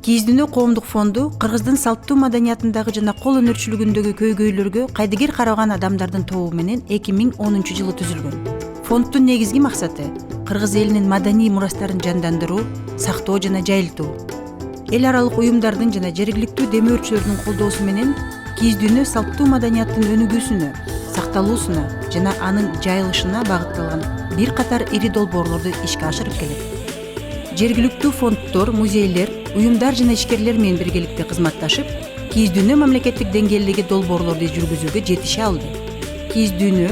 Кийиздүүнү коомдук фонду Кыргыздын салттуу маданиятындагы жана кол өнөрчүлүгүндөгү көйгөйлөргө кайдыгер караган адамдардын тобу менен 2010-жылы түзүлгөн. Фонддун негизги максаты кыргыз элинин маданий мурастарын жандандыруу, сактоо жана жайылтуу. Эл аралык уюмдардын жана жергиликтүү демөөрчүлөрдүн колдоосу менен кийиздүүнү салттуу маданияттын өнүгүүсүнө, сакталуусуна жана анын жайылышына багытталган бир катар ири долбоорлорду ишке ашырып келет. Жергиликтүү фонддор, музейлер, уюмдар жана ишкерлер менен биргеликте кызматташып, кийиздүүнү мамлекеттик деңгээлдеги долбоорлорду жүргүзүүгө жетише алды. Кийиздүүнү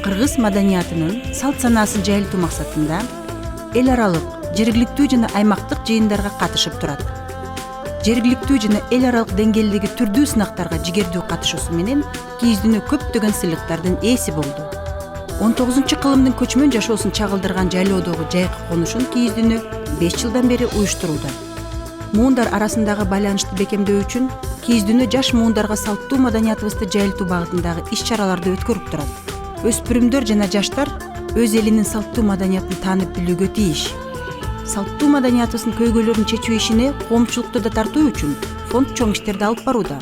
кыргыз маданиятынын салт санаасын жайылтуу максатында эл аралык, жергиликтүү жана аймактык жыйындарга катышып турат. Жергиликтүү жана эл аралык деңгээлдеги түрдүү сынактарга жигердүү катышуусу менен кийиздүүнү көптөгөн сыйлыктардын ээси болду. 19-кылымдын көчмөн жашоосун чагылдырган жайлоодогу жайкы конушун кийиздүүнү 5 жылдан бери уюштурууда. Муундар арасындагы байланышты бекемдөө үчүн кийиздүүнү жаш муундарга салттуу маданиятыбызды жайылтуу багытындагы иш-чараларды өткөрүп турат. Өспүрүмдөр жана жаштар өз элинин салттуу маданиятын таанып билүүгө тийиш. Салттуу маданиятыбыздын көйгөйлөрүн чечүү ишине коомчулукту да тартуу үчүн фонд чоң иштерди алып барууда.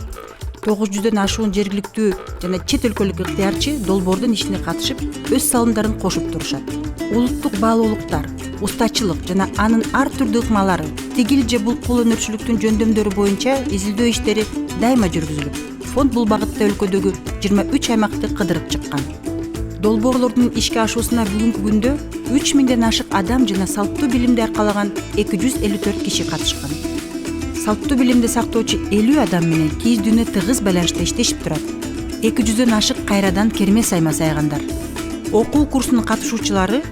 900дөн ашуун жергиликтүү жана чет өлкөлүк ыктыярчы долбоордун ишине катышып, өз салымдарын кошуп турушат. Улуттук баалуулуктар, устачылык жана анын ар түрдүү ыкмалары, тигил же бул кол өнөрчүлүктүн жөндөмдөрү боюнча изилдөө иштери дайыма жүргүзүлүп, фонд бул багытта өлкөдөгү 23 аймакты кыдырып чыккан. Долбоорлордун ишке ашуусуна бүгүнкү күндө 3000ден ашык адам жана салттуу билимди аркалаган 254 киши катышкан. Салттуу билимди сактоочу 50 адам менен кийиздүүнү тыгыз байланышта иштешип турат. 200дөн ашык кайрадан керме сайма сайгандар. Окуу курсунун катышуучулары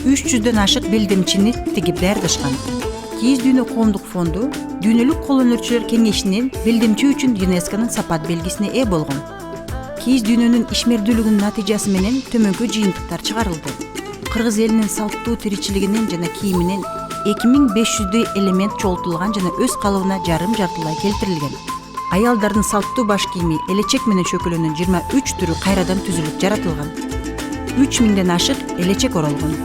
300дөн ашык билдимчини тигип даярдашкан. Кийиздүүнү коомдук фонду Дүйнөлүк кол өнөрчүлөр кеңешинин билдимчи үчүн ЮНЕСКОнун сапат белгисине ээ болгон. Кийиздүүнүнүн ишмердүүлүгүнүн натыйжасы менен төмөнкү жыйынтыктар чыгарылды. Кыргыз элинин салттуу тиричилигинин жана кийиминин 2500 элемент чогултулган жана өз калыбына жарым-жартылай келтирилген. Аялдардын салттуу баш кийими элечек менен чөкөлөнүн 23 түрү кайрадан түзүлүп жаратылган. 3000ден ашык элечек оролгон.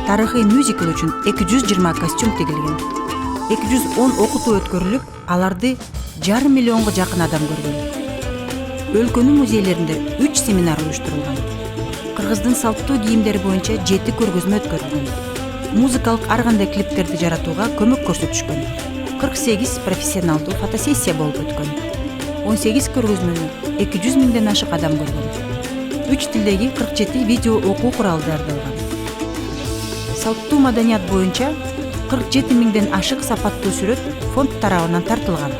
Тарыхый мюзикл үчүн 220 костюм тигилген. 210 окутуу өткөрүлүп, аларды 1,5 миллионго жакын адам көргөн. Өлкөнүн музейлеринде 3 семинар уюштурулган. Кыргыздын салттуу кийимдери боюнча 7 көргөзмө өткөрүлгөн. Музыкалык ар кандай клиптерди жаратууга көмөк көрсөтүшкөн. 48 профессионалдуу фотосессия болуп өткөн. 18 көргөзмөнү 200 миңден ашык адам көргөн. 3 тилдеги 47 видео окуу куралы даярдалган. Салттуу маданият боюнча 47 миңден ашык сапаттуу сүрөт фонд тарабынан тартылган.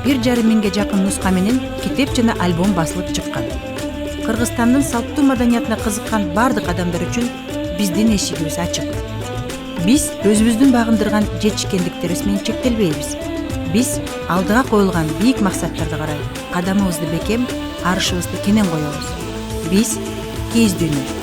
1,5 миңге жакын нуска менен китеп жана альбом басылып чыккан. Кыргызстандын салттуу маданиятына кызыккан бардык адамдар үчүн биздин эшигибиз ачык. Биз өзүбүздүн багындырган жетишкендиктерибиз менен чектелбейбиз. Биз алдыга коюлган бийик максаттарды карай кадамыбызды бекем, арышыбызды кенен коебуз. Биз кийиздүүнү